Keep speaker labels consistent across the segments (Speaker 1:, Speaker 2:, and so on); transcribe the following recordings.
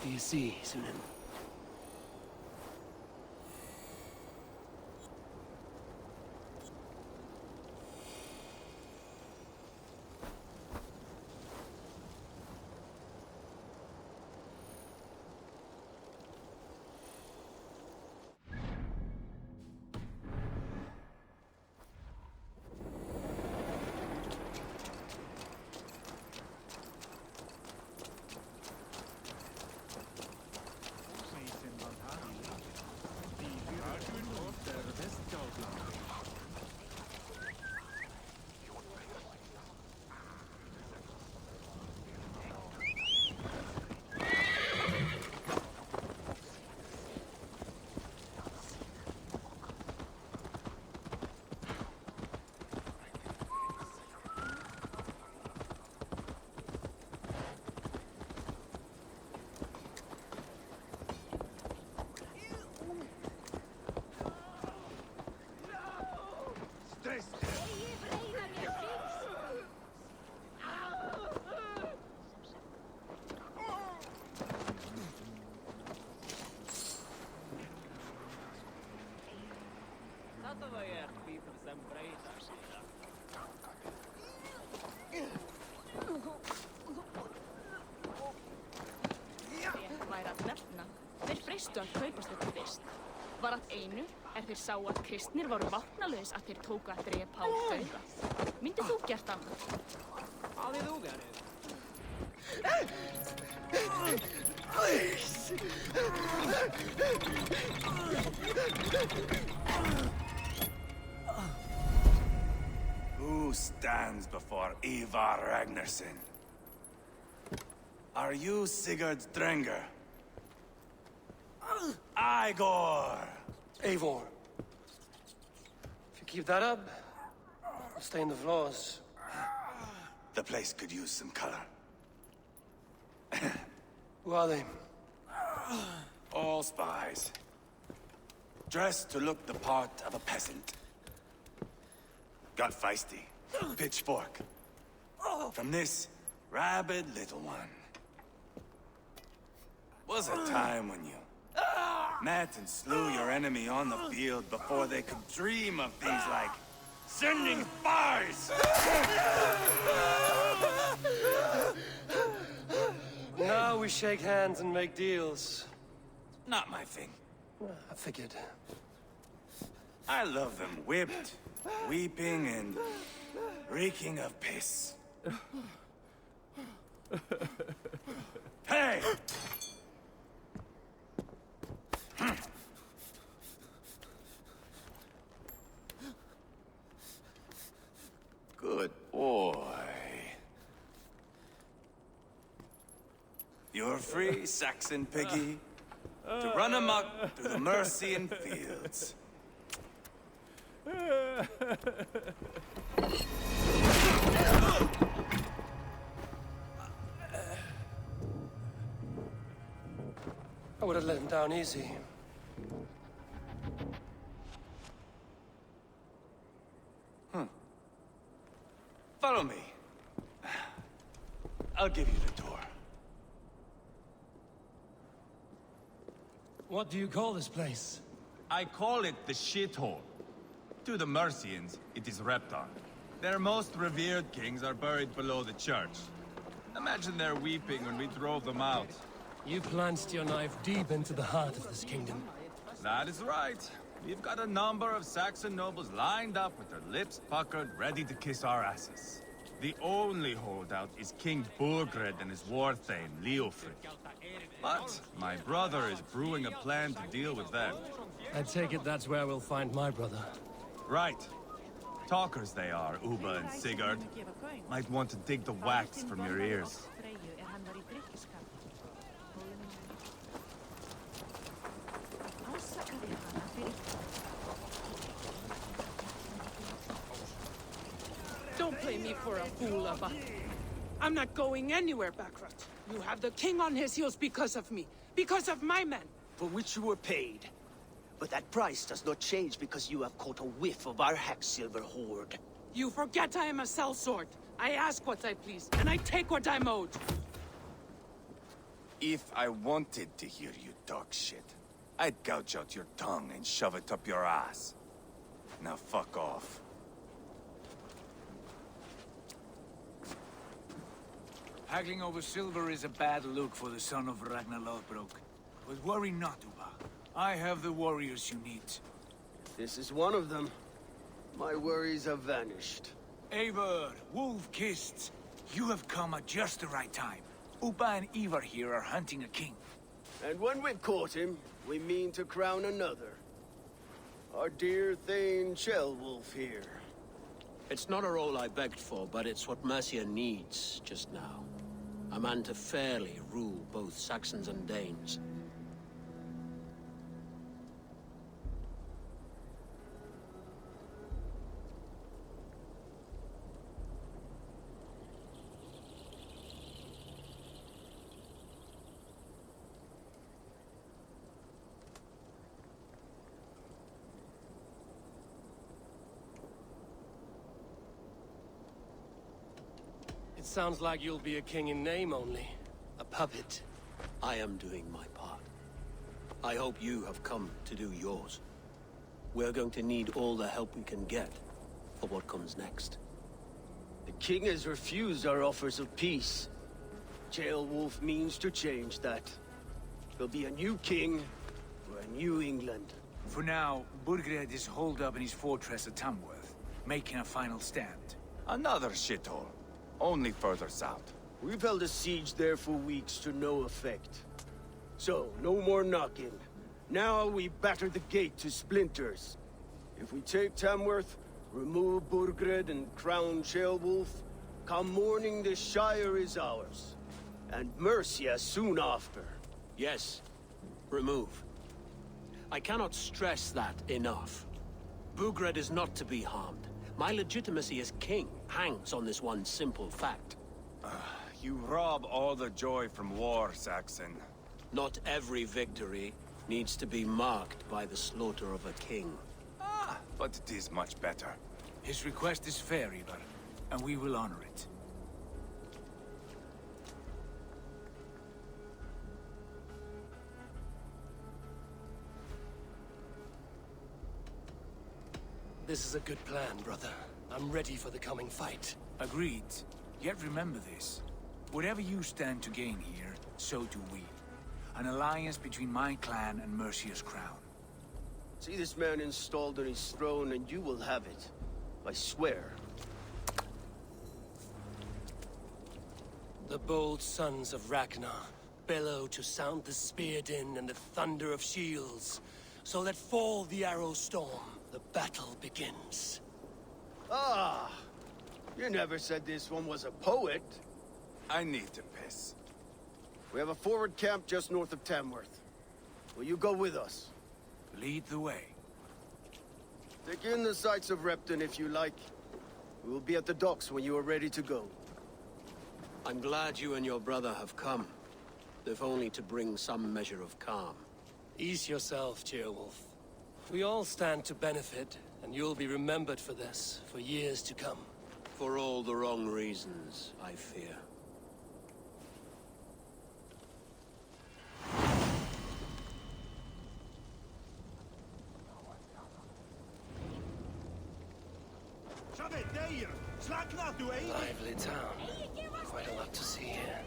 Speaker 1: Do you see, Sunan?
Speaker 2: Að kaupast þetta fyrst. Var að einu þeir sá að kristnir voru vopnalaus að þeir tóku að drepa og dauða. Myndið þú gert annað?
Speaker 3: Hafið þú gerðið?
Speaker 4: Who stands before Ivar Ragnarsson? Are you Sigurd's Drenger? Igor!
Speaker 1: Eivor. If you keep that up, I'll stain the floors.
Speaker 4: The place could use some color.
Speaker 1: Who are they?
Speaker 4: All spies. Dressed to look the part of a peasant. Got feisty. Pitchfork. From this rabid little one. Was a time when you met and slew your enemy on the field before they could dream of things like sending spies!
Speaker 1: Now we shake hands and make deals.
Speaker 4: Not my thing.
Speaker 1: I figured.
Speaker 4: I love them whipped, weeping, and reeking of piss. Hey! Good boy. You're free, Saxon piggy, to run amok through the Mercian fields.
Speaker 1: I would have let him down easy.
Speaker 4: Follow me. I'll give you the tour.
Speaker 1: What do you call this place?
Speaker 5: I call it the shithole. To the Mercians, it is Reptar. Their most revered kings are buried below the church. Imagine their weeping when we drove them out.
Speaker 1: You plunged your knife deep into the heart of this kingdom.
Speaker 5: That is right. We've got a number of Saxon nobles lined up with their lips puckered, ready to kiss our asses. The only holdout is King Burgred and his war thane, Leofrid. But my brother is brewing a plan to deal with them.
Speaker 1: I take it that's where we'll find my brother.
Speaker 5: Right. Talkers they are, Uba and Sigurd. Might want to dig the wax from your ears.
Speaker 6: Don't play me for a fool, Abba. I'm not going anywhere, Backrot. You have the king on his heels because of me. Because of my men.
Speaker 3: For which you were paid. But that price does not change because you have caught a whiff of our Hacksilver hoard.
Speaker 6: You forget I am a sellsword. I ask what I please, and I take what I'm owed.
Speaker 4: If I wanted to hear you talk shit, I'd gouge out your tongue and shove it up your ass. Now fuck off.
Speaker 7: Haggling over silver is a bad look for the son of Ragnar Lothbrok. But worry not, Uba. I have the warriors you need.
Speaker 3: This is one of them. My worries have vanished.
Speaker 7: Eivor, Wolf-Kissed, you have come at just the right time. Uba and Ivar here are hunting a king.
Speaker 3: And when we've caught him, we mean to crown another. Our dear Thane Ceolwulf here.
Speaker 8: It's not a role I begged for, but it's what Mercia needs just now. A man to fairly rule both Saxons and Danes.
Speaker 1: It sounds like you'll be a king in name only. A puppet.
Speaker 8: I am doing my part. I hope you have come to do yours. We're going to need all the help we can get for what comes next.
Speaker 3: The king has refused our offers of peace. Ceolwulf means to change that. There'll be a new king for a new England.
Speaker 7: For now, Burgred is holed up in his fortress at Tamworth, making a final stand.
Speaker 4: Another shithole. Only further south.
Speaker 3: We've held a siege there for weeks to no effect. So, no more knocking. Now we batter the gate to splinters. If we take Tamworth, remove Burgred and crown Ceolwulf, come morning the Shire is ours. And Mercia soon after.
Speaker 8: Yes, remove. I cannot stress that enough. Burgred is not to be harmed. My legitimacy as king hangs on this one simple fact.
Speaker 4: You rob all the joy from war, Saxon.
Speaker 8: Not every victory needs to be marked by the slaughter of a king.
Speaker 4: But it is much better.
Speaker 7: His request is fair, Ivar, and we will honor it.
Speaker 1: This is a good plan, brother. I'm ready for the coming fight.
Speaker 7: Agreed. Yet remember this. Whatever you stand to gain here, so do we. An alliance between my clan and Mercia's crown.
Speaker 3: See this man installed on his throne and you will have it. I swear.
Speaker 1: The bold sons of Ragnar bellow to sound the spear din and the thunder of shields, so that fall the arrow storm, the battle begins.
Speaker 3: Ah! You never said this one was a poet.
Speaker 4: I need to piss.
Speaker 3: We have a forward camp just north of Tamworth. Will you go with us?
Speaker 7: Lead the way.
Speaker 3: Take in the sights of Repton if you like. We will be at the docks when you are ready to go.
Speaker 8: I'm glad you and your brother have come, if only to bring some measure of calm.
Speaker 1: Ease yourself, Ceolwulf. We all stand to benefit, and you'll be remembered for this, for years to come.
Speaker 8: For all the wrong reasons, I fear.
Speaker 1: Lively town. Quite a lot to see here.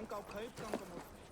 Speaker 9: ganga á kaupgang á morgun.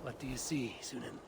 Speaker 1: What do you see, Sunan?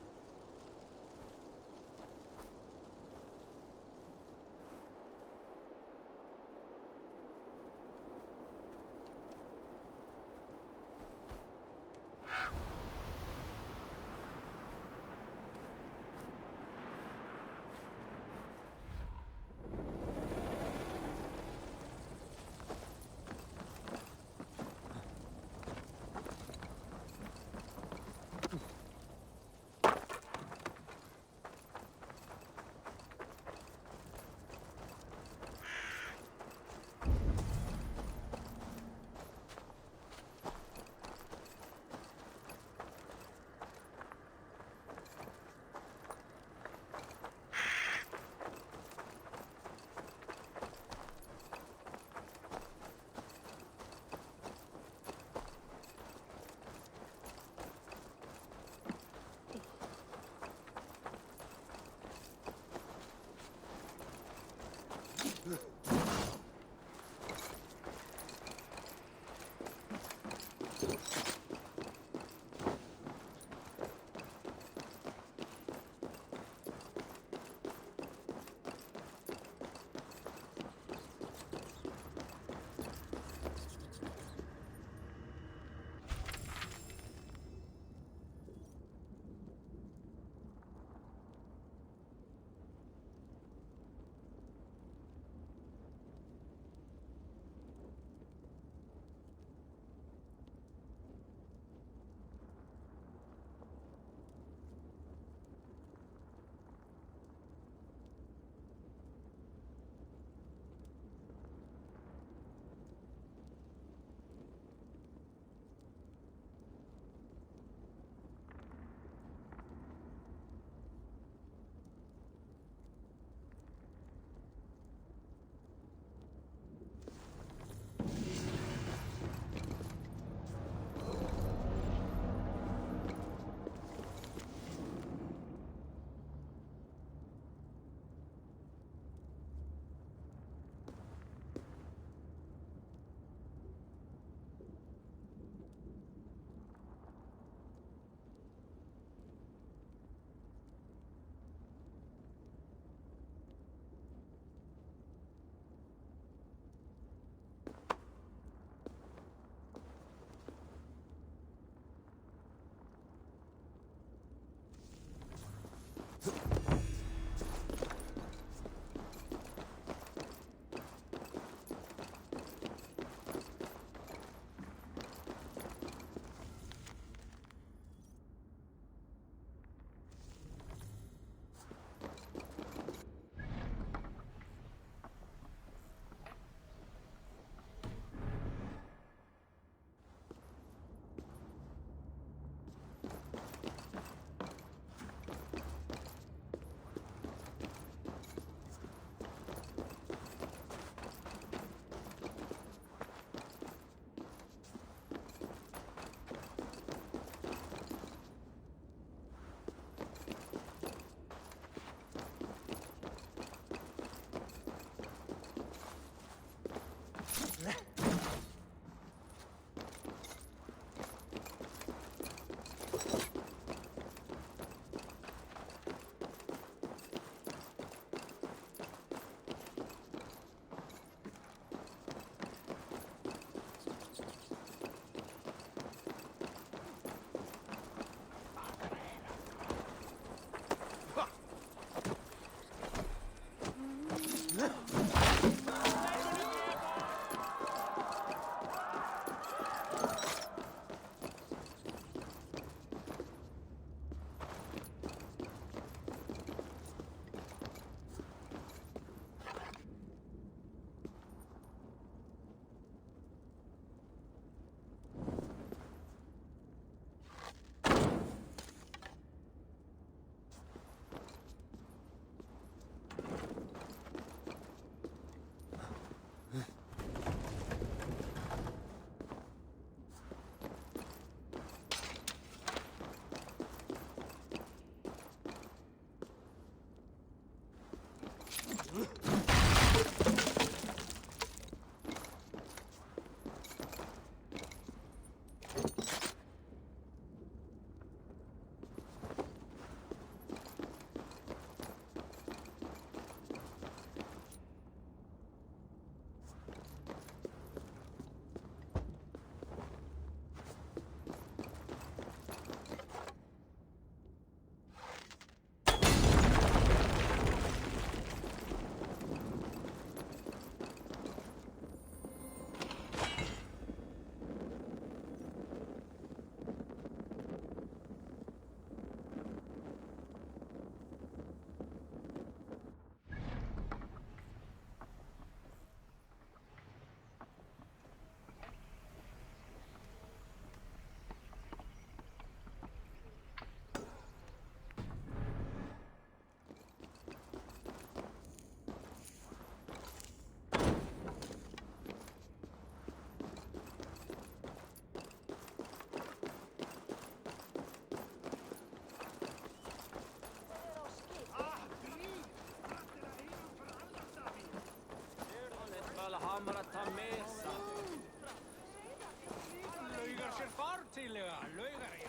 Speaker 7: Laugar sér fartíðlega, laugar í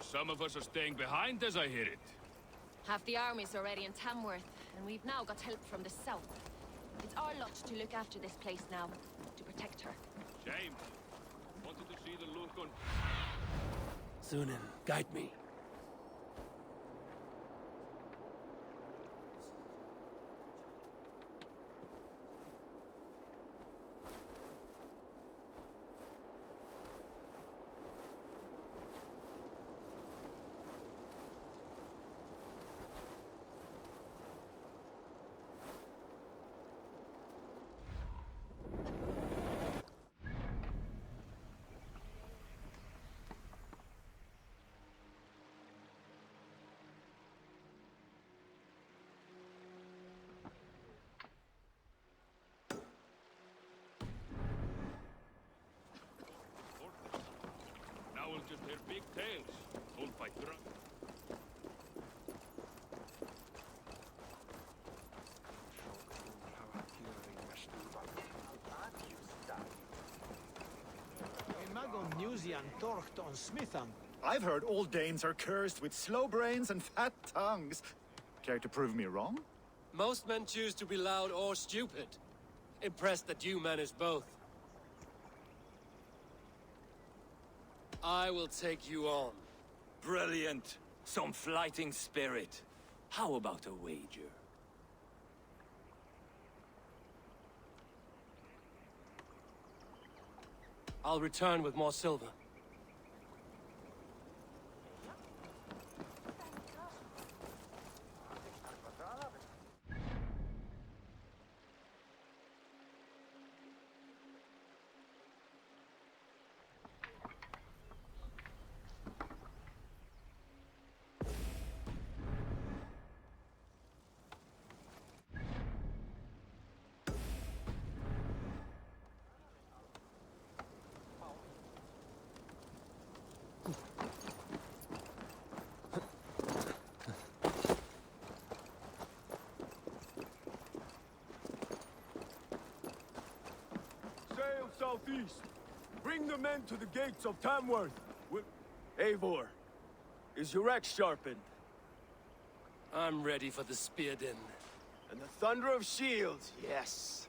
Speaker 9: So, some of us are staying behind as I hear it.
Speaker 10: Half the army's already in Tamworth, and we've now got help from the south. It's our lot to look after this place now, to protect her.
Speaker 9: Shame. Wanted to see the look on...
Speaker 1: Sunan, guide me.
Speaker 9: Now we'll just hear big tales, told by drunk.
Speaker 11: I've heard all Danes are cursed with slow brains and fat tongues. Care to prove me wrong?
Speaker 1: Most men choose to be loud or stupid. Impressed that you manage both. I will take you on.
Speaker 7: Brilliant. Some flighting spirit. How about a wager?
Speaker 1: I'll return with more silver.
Speaker 3: Sail southeast. Bring the men to the gates of Tamworth. Eivor, is your axe sharpened?
Speaker 1: I'm ready for the spear din.
Speaker 3: And the thunder of shields, yes.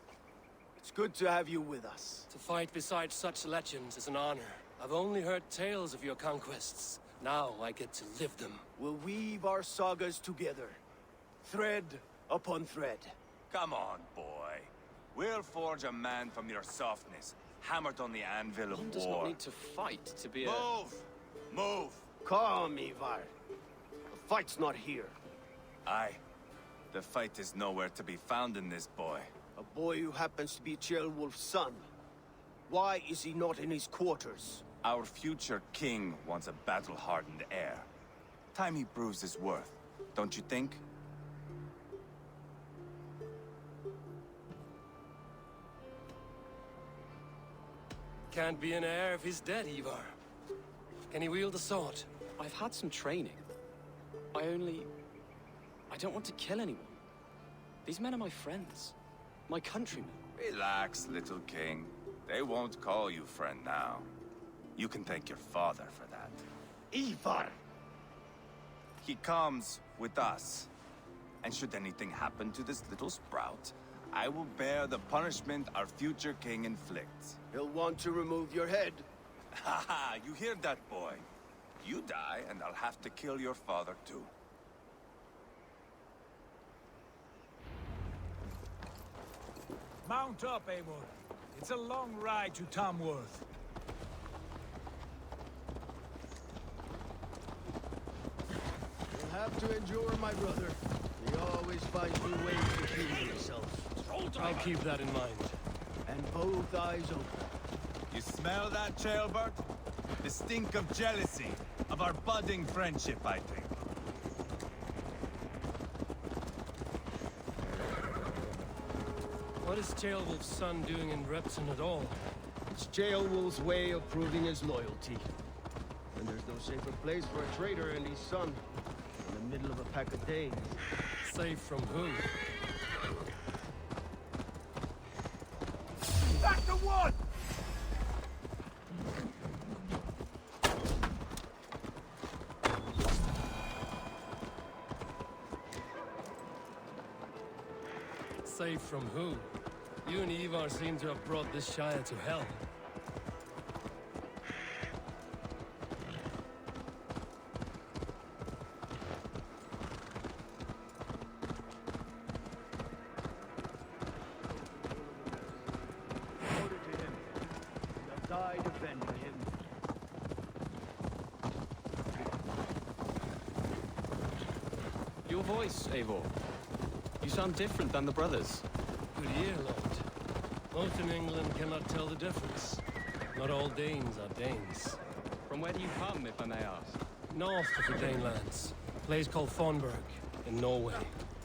Speaker 3: It's good to have you with us.
Speaker 1: To fight beside such legends is an honor. I've only heard tales of your conquests. Now I get to live them.
Speaker 3: We'll weave our sagas together. Thread upon thread.
Speaker 4: Come on, boy. We'll forge a man from your softness, hammered on the anvil of
Speaker 8: One does
Speaker 4: war.
Speaker 8: not need to fight to be a...
Speaker 4: Move! Move!
Speaker 3: Calm, Ivar. The fight's not here.
Speaker 4: Aye. The fight is nowhere to be found in this boy.
Speaker 3: A boy who happens to be Ceolwulf's son. Why is he not in his quarters?
Speaker 4: Our future king wants a battle-hardened heir. Time he proves his worth, don't you think?
Speaker 1: Can't be an heir if he's dead, Ivar. Can he wield a sword?
Speaker 8: I've had some training. I don't want to kill anyone. These men are my friends. My countrymen.
Speaker 4: Relax, little king. They won't call you friend now. You can thank your father for that.
Speaker 3: Ivar!
Speaker 4: He comes with us. And should anything happen to this little sprout, I will bear the punishment our future king inflicts.
Speaker 3: He'll want to remove your head.
Speaker 4: Haha, you hear that, boy? You die, and I'll have to kill your father, too.
Speaker 12: Mount up, Eivor. It's a long ride to Tamworth.
Speaker 3: You'll have to endure, my brother. He always finds new ways to heal himself.
Speaker 1: I'll keep that in mind.
Speaker 3: And both eyes open.
Speaker 5: You smell that, Ceolbert? The stink of jealousy, of our budding friendship, I think.
Speaker 1: What is Ceolwulf's son doing in Repton at all?
Speaker 3: It's Ceolwulf's way of proving his loyalty. And there's no safer place for a traitor and his son. In the middle of a pack of Danes.
Speaker 1: Safe from who?
Speaker 3: Back to one!
Speaker 1: Safe from who? You and Ivar seem to have brought this Shire to hell.
Speaker 3: Order to him. We have died defending him.
Speaker 13: Your voice, Eivor. You sound different than the brothers.
Speaker 1: Good year, Lord. Most in England cannot tell the difference. Not all Danes are Danes.
Speaker 13: From where do you come, if I may ask?
Speaker 1: North of the Danelands. A place called Fonberg, in Norway.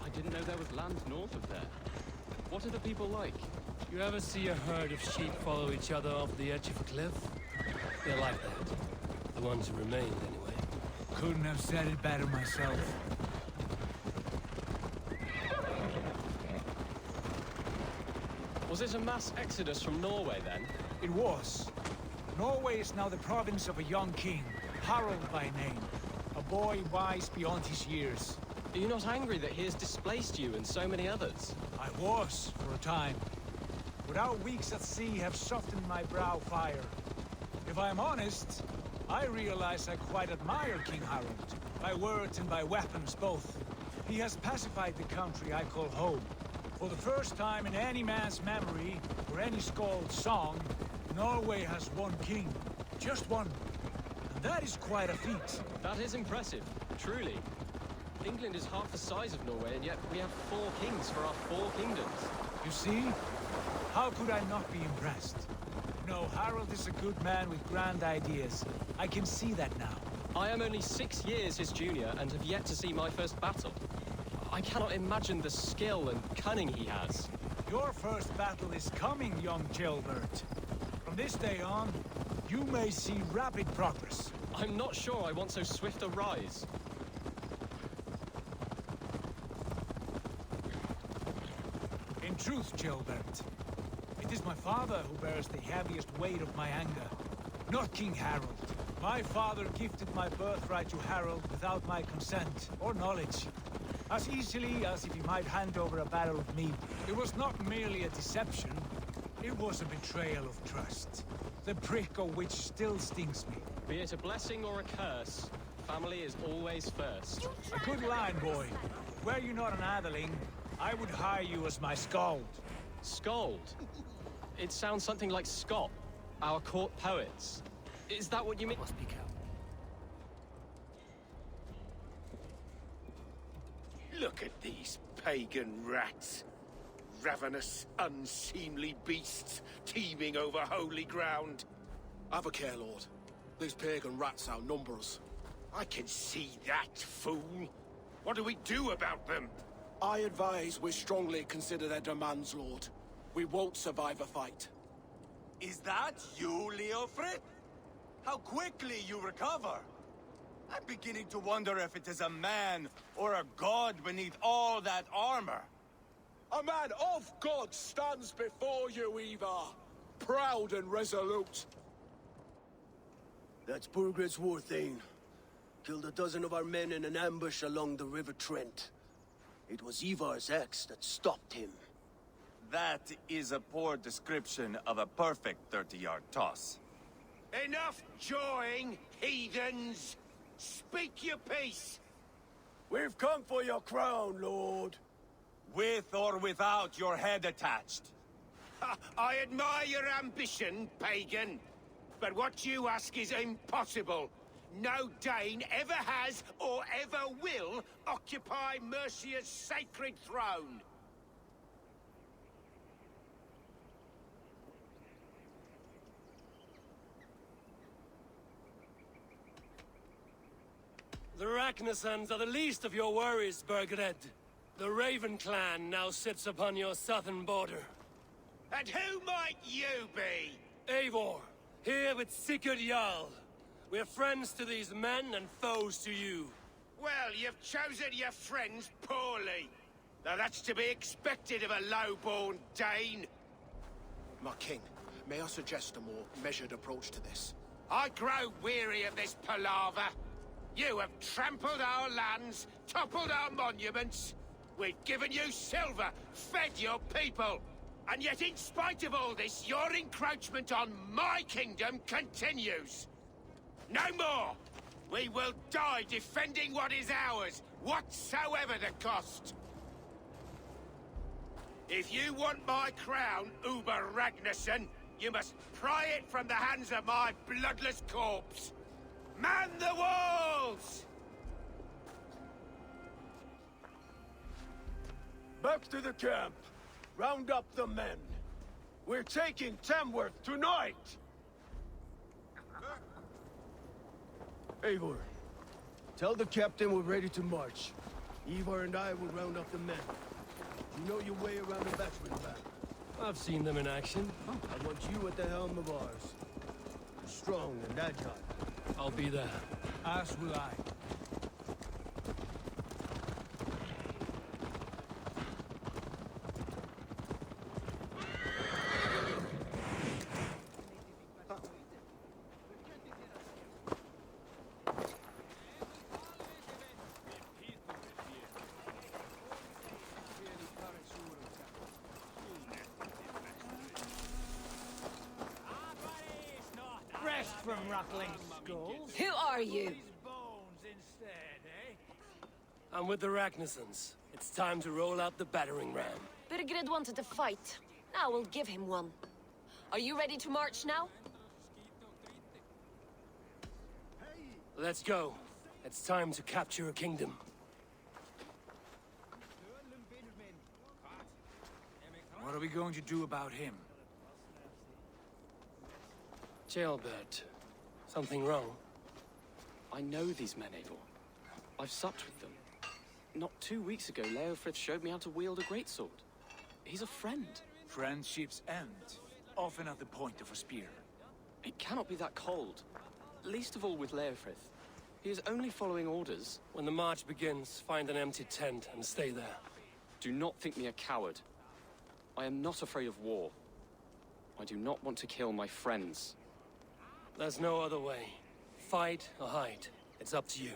Speaker 13: I didn't know there was land north of there. What are the people like?
Speaker 1: You ever see a herd of sheep follow each other off the edge of a cliff? They're like that. The ones who remained, anyway.
Speaker 12: Couldn't have said it better myself.
Speaker 13: Was it a mass exodus from Norway, then?
Speaker 12: It was. Norway is now the province of a young king, Harald by name. A boy wise beyond his years.
Speaker 13: Are you not angry that he has displaced you and so many others?
Speaker 12: I was, for a time. But our weeks at sea have softened my brow fire. If I am honest, I realize I quite admire King Harald. By words and by weapons, both. He has pacified the country I call home. For the first time in any man's memory, or any skald's song, Norway has one king. Just one. And that is quite a feat.
Speaker 13: That is impressive, truly. England is half the size of Norway, and yet we have 4 kings for our 4 kingdoms.
Speaker 12: You see? How could I not be impressed? No, Harald is a good man with grand ideas. I can see that now.
Speaker 13: I am only 6 years his junior and have yet to see my first battle. I cannot imagine the skill and cunning he has.
Speaker 12: Your first battle is coming, young Gilbert. From this day on, you may see rapid progress.
Speaker 13: I'm not sure I want so swift a rise.
Speaker 12: In truth, Gilbert, it is my father who bears the heaviest weight of my anger, not King Harald. My father gifted my birthright to Harald without my consent or knowledge. As easily as if he might hand over a barrel of meat. It was not merely a deception, it was a betrayal of trust. The prick of which still stings me.
Speaker 13: Be it a blessing or a curse, family is always first.
Speaker 12: A good line, boy. Were you not an atheling, I would hire you as my skald.
Speaker 13: Skald? It sounds something like Scott, our court poets. Is that what you mean?
Speaker 1: Must be careful.
Speaker 14: Look at these pagan rats. Ravenous, unseemly beasts teeming over holy ground.
Speaker 15: Have a care, Lord. These pagan rats outnumber us.
Speaker 14: I can see that, fool. What do we do about them?
Speaker 15: I advise we strongly consider their demands, Lord. We won't survive a fight.
Speaker 4: Is that you, Leofrid? How quickly you recover! I'm beginning to wonder if it is a man or a god beneath all that armor.
Speaker 15: A man of God stands before you, Ivar. Proud and resolute.
Speaker 3: That's Burgred's war thane. Killed a dozen of our men in an ambush along the River Trent. It was Ivar's axe that stopped him.
Speaker 4: That is a poor description of a perfect 30-yard toss.
Speaker 14: Enough jawing, heathens! Speak your piece!
Speaker 3: We've come for your crown, Lord.
Speaker 4: With or without your head attached.
Speaker 14: I admire your ambition, pagan. But what you ask is impossible. No Dane ever has or ever will occupy Mercia's sacred throne.
Speaker 1: The Ragnarsons are the least of your worries, Burgred. The Raven clan now sits upon your southern border.
Speaker 14: And who might you be?
Speaker 1: Eivor, here with Sigurd Jarl. We're friends to these men and foes to you.
Speaker 14: Well, you've chosen your friends poorly. Now that's to be expected of a low-born Dane.
Speaker 15: My king, may I suggest a more measured approach to this?
Speaker 14: I grow weary of this palaver. You have trampled our lands, toppled our monuments. We've given you silver, fed your people. And yet, in spite of all this, your encroachment on my kingdom continues. No more! We will die defending what is ours, whatsoever the cost. If you want my crown, Uber Ragnarsson, you must pry it from the hands of my bloodless corpse. Man the walls!
Speaker 3: Back to the camp. Round up the men. We're taking Tamworth tonight! Eivor, tell the captain we're ready to march. Ivar and I will round up the men. You know your way around the battering ram.
Speaker 1: I've seen them in action.
Speaker 3: I want you at the helm of ours. You're strong and agile.
Speaker 1: I'll be there.
Speaker 12: As will I.
Speaker 16: Rest from rattling skulls.
Speaker 10: Who are you?
Speaker 1: I'm with the Ragnarssons. It's time to roll out the battering ram.
Speaker 10: Birgred wanted to fight. Now we'll give him one. Are you ready to march now?
Speaker 1: Let's go. It's time to capture a kingdom.
Speaker 7: What are we going to do about him?
Speaker 1: Jailbird. Something wrong?
Speaker 13: I know these men, Eivor. I've supped with them. Not 2 weeks ago, Leofrith showed me how to wield a greatsword. He's a friend.
Speaker 7: Friendships end, often at the point of a spear.
Speaker 13: It cannot be that cold. Least of all with Leofrith. He is only following orders.
Speaker 1: When the march begins, find an empty tent and stay there.
Speaker 13: Do not think me a coward. I am not afraid of war. I do not want to kill my friends.
Speaker 1: There's no other way. Fight or hide. It's up to you.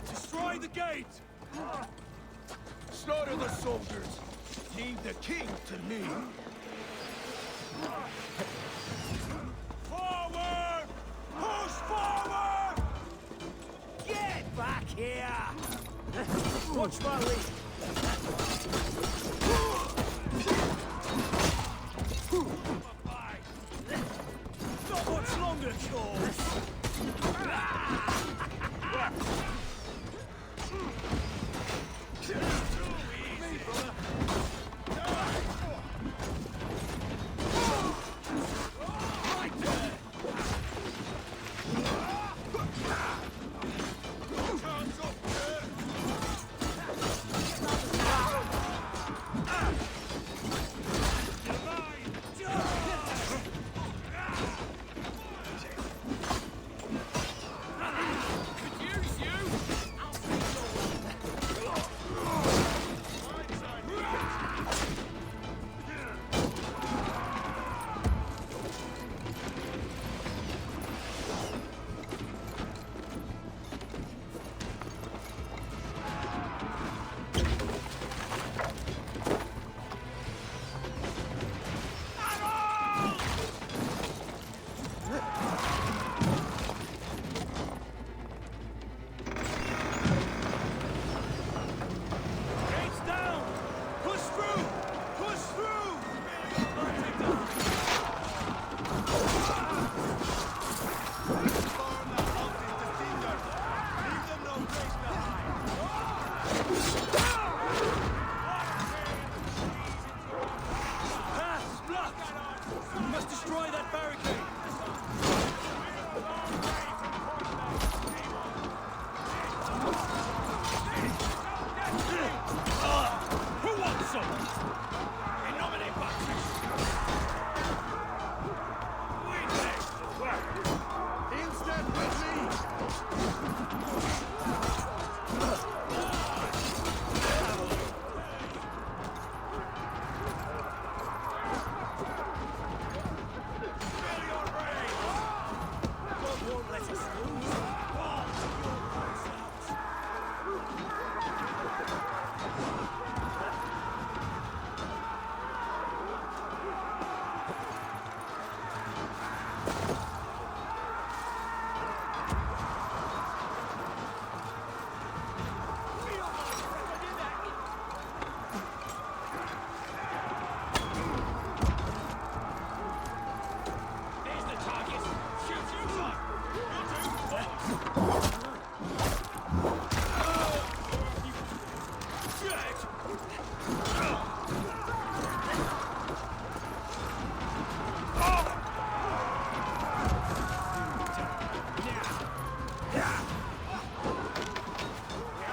Speaker 3: Destroy the gate! Slaughter the soldiers! Leave the king to me! Forward! Push forward!
Speaker 14: Get back here! Watch my lead!
Speaker 16: Not much longer, Chords.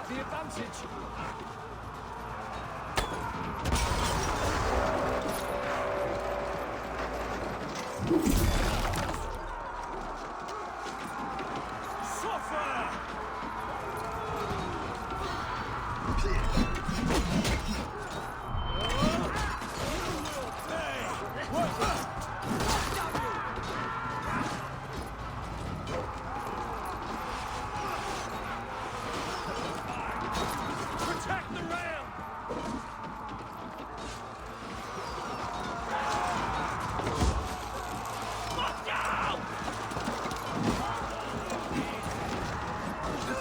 Speaker 12: The advantage.
Speaker 16: Protect the rail! Look down! The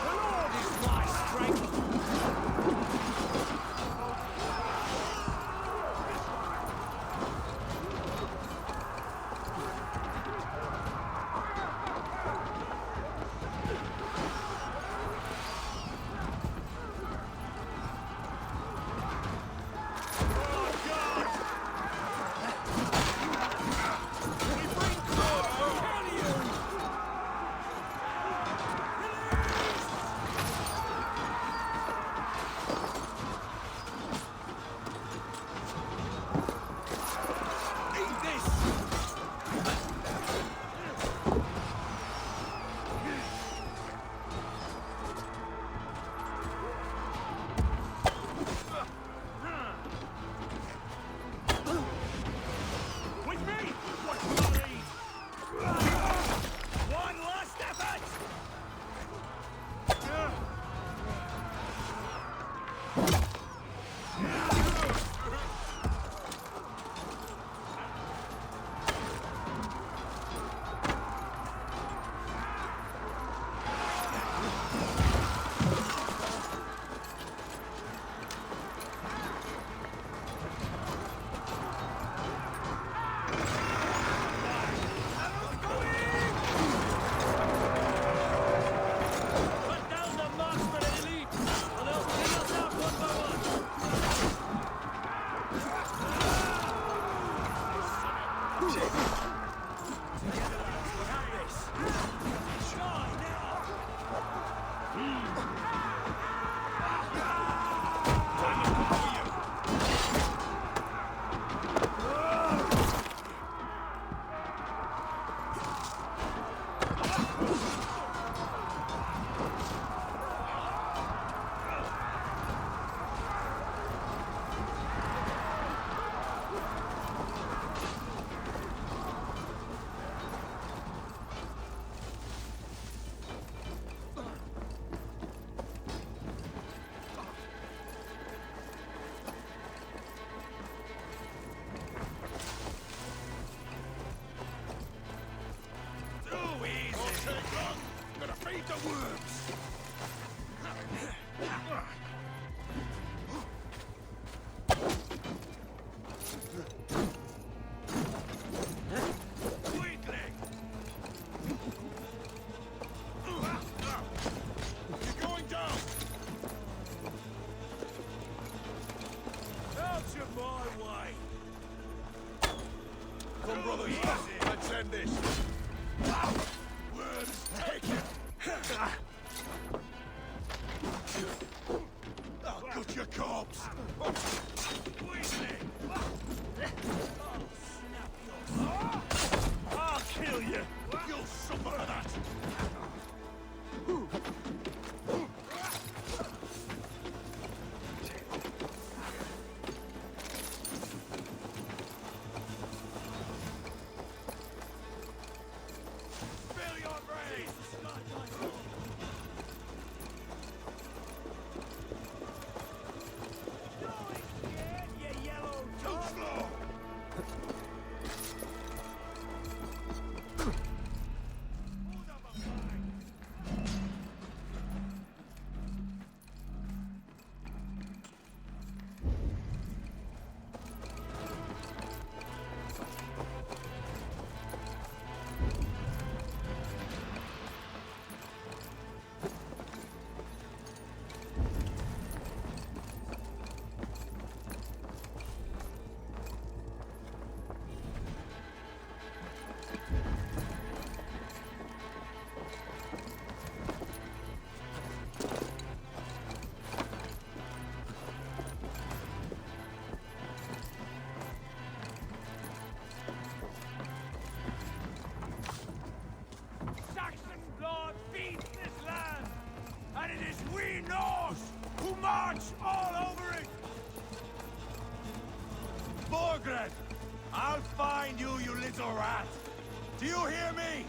Speaker 16: Lord is my strength! With me! What will I lead? One last effort! Cut down the marksman and elite, or they'll clean us out one by one. Too easy. Gonna feed the worms. Weakling. You're going down. Out of my way. Come, brothers. Let's end this. Worms, take it! I'll cut your corpse! I'll kill you! You'll suffer for that! Fill your brains!
Speaker 4: March all over it! Borgred! I'll find you, you little rat! Do you hear me?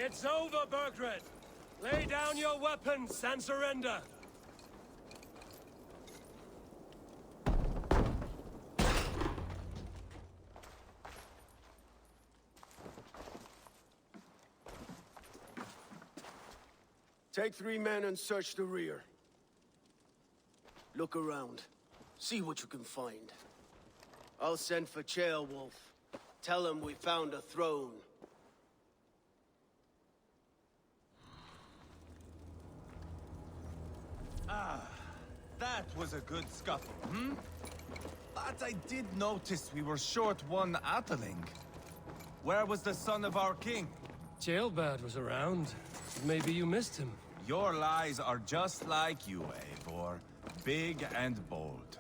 Speaker 1: It's over, Burgred! Lay down your weapons and surrender!
Speaker 3: Take 3 men and search the rear. Look around. See what you can find. I'll send for Ceolwulf. Tell him we found a throne.
Speaker 5: Ah, that was a good scuffle, hmm? But I did notice we were short one Atheling. Where was the son of our king?
Speaker 1: Ceolbad was around. Maybe you missed him.
Speaker 5: Your lies are just like you, Eivor. Big and bold.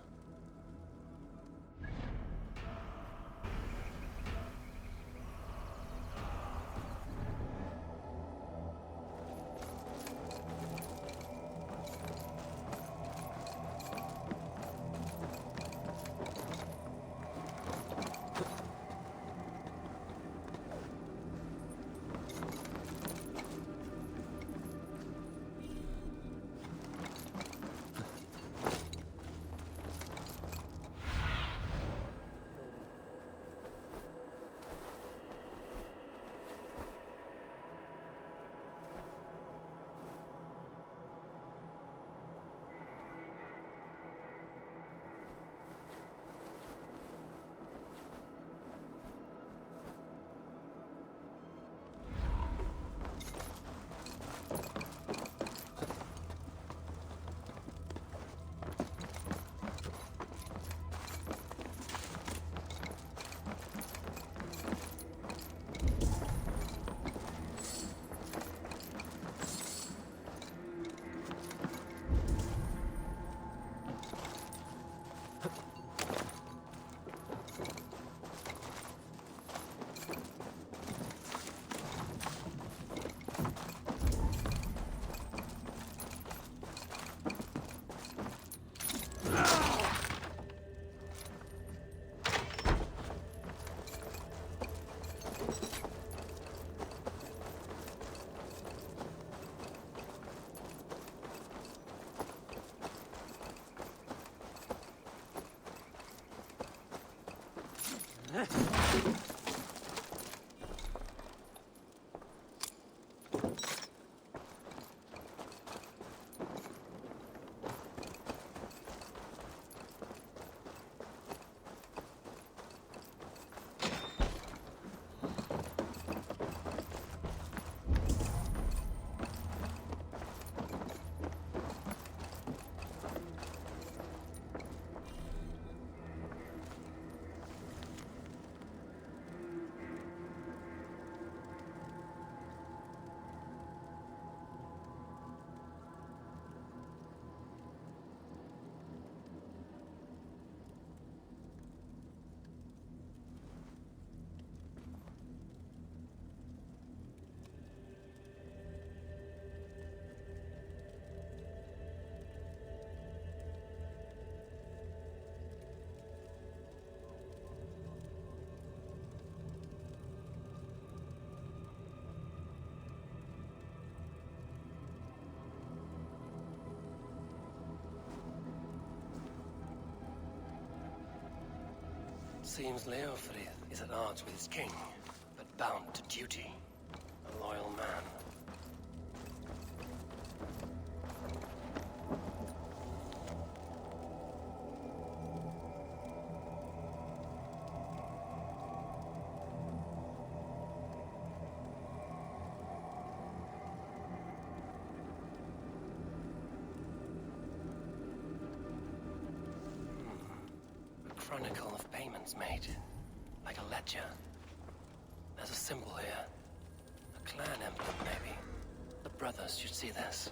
Speaker 1: Seems Leofrith is at odds with his king, but bound to duty. A loyal man. A chronicle of payments made, like a ledger. There's a symbol here. A clan emblem, maybe. The brothers should see this.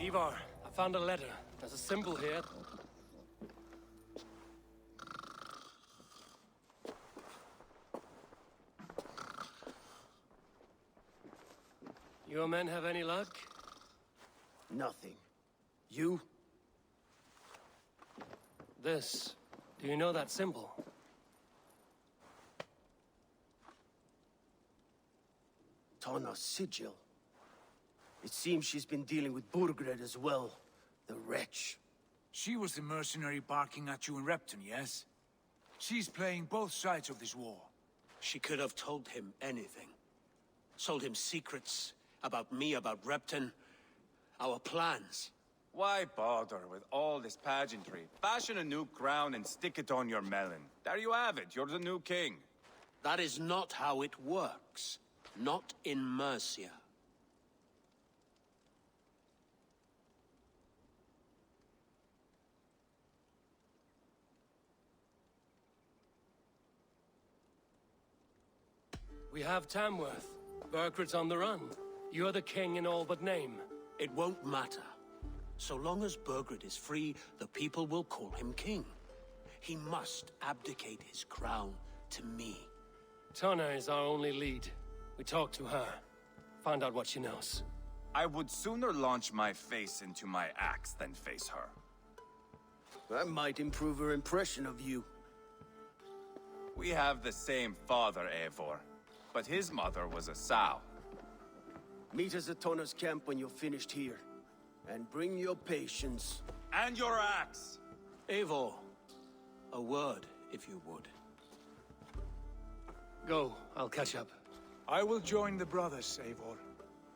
Speaker 1: Ivar, I found a letter. There's a symbol here. Your men have any luck?
Speaker 3: Nothing. You?
Speaker 1: This. Do you know that symbol?
Speaker 3: Tana's sigil. It seems she's been dealing with Burgred as well. The wretch.
Speaker 7: She was the mercenary barking at you in Repton, yes? She's playing both sides of this war.
Speaker 8: She could have told him anything. Sold him secrets about me, about Repton, our plans.
Speaker 5: Why bother with all this pageantry? Fashion a new crown and stick it on your melon. There you have it, you're the new king.
Speaker 8: That is not how it works. Not in Mercia.
Speaker 1: We have Tamworth. Burgred's on the run. You're the king in all but name.
Speaker 8: It won't matter. So long as Burgred is free, the people will call him king. He must abdicate his crown to me.
Speaker 1: Tana is our only lead. We talked to her. Find out what she knows.
Speaker 5: I would sooner launch my face into my axe than face her.
Speaker 3: That might improve her impression of you.
Speaker 5: We have the same father, Eivor, but his mother was a sow.
Speaker 3: Meet us at Tona's camp when you're finished here. And bring your patience.
Speaker 5: And your axe!
Speaker 8: Eivor, a word, if you would.
Speaker 1: Go, I'll catch up.
Speaker 12: I will join the brothers, Eivor.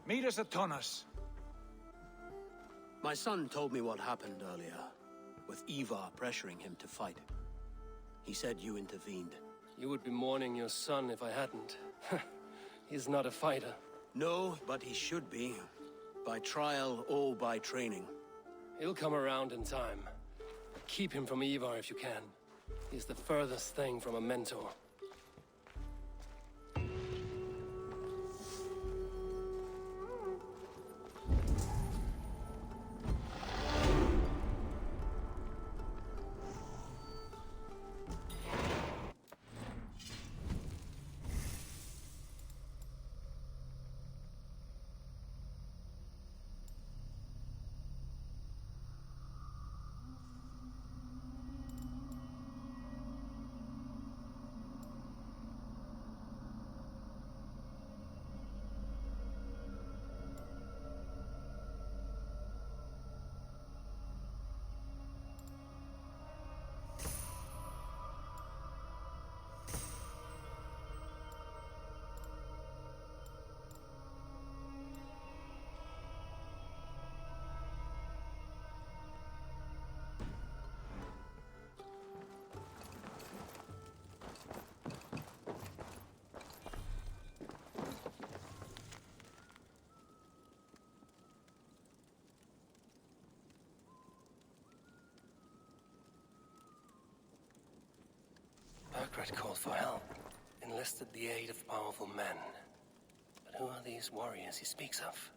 Speaker 12: Meet us at Tonas.
Speaker 8: My son told me what happened earlier, with Ivar pressuring him to fight. He said you intervened.
Speaker 1: You would be mourning your son if I hadn't. He's not a fighter.
Speaker 8: No, but he should be. By trial or by training.
Speaker 1: He'll come around in time. Keep him from Ivar if you can. He's the furthest thing from a mentor. Burgred called for help, enlisted the aid of powerful men. But who are these warriors he speaks of?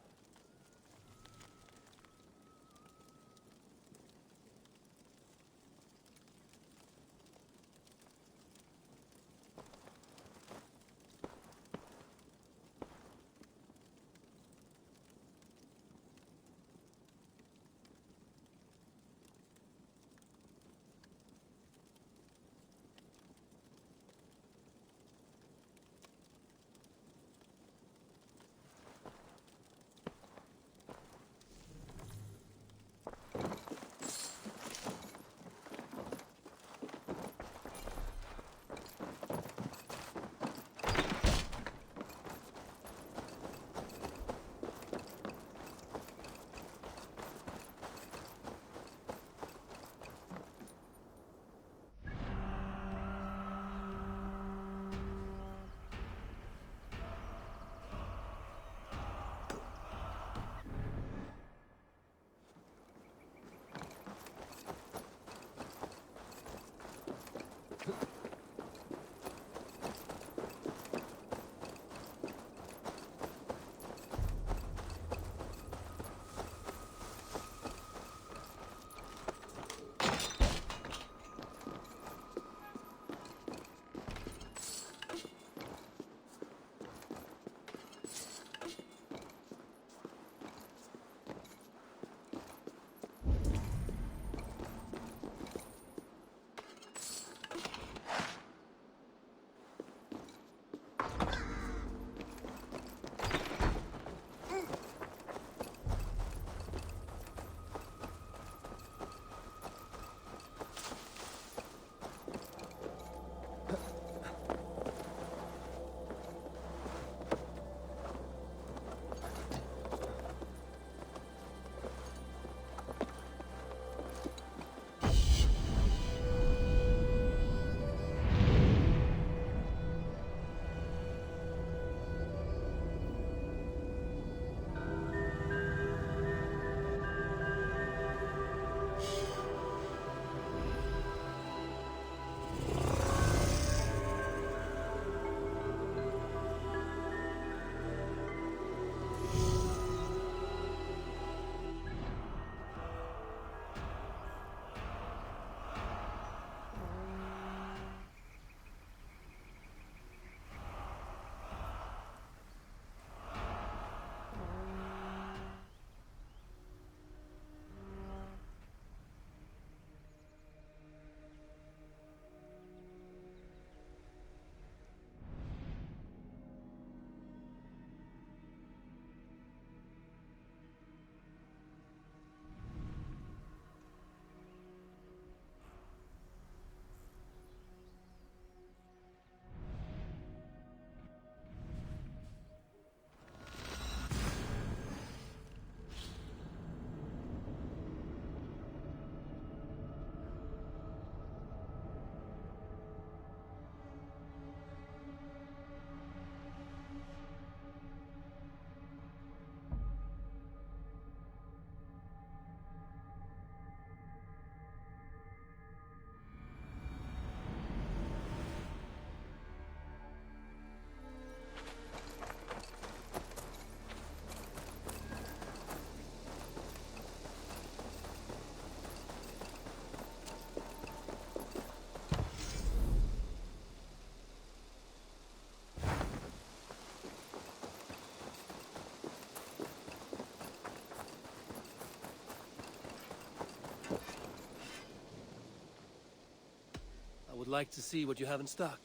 Speaker 1: would like to see what you have in stock.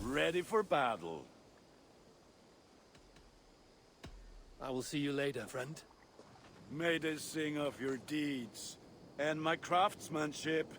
Speaker 15: Ready for battle.
Speaker 1: I will see you later, friend.
Speaker 15: May they sing of your deeds, and my craftsmanship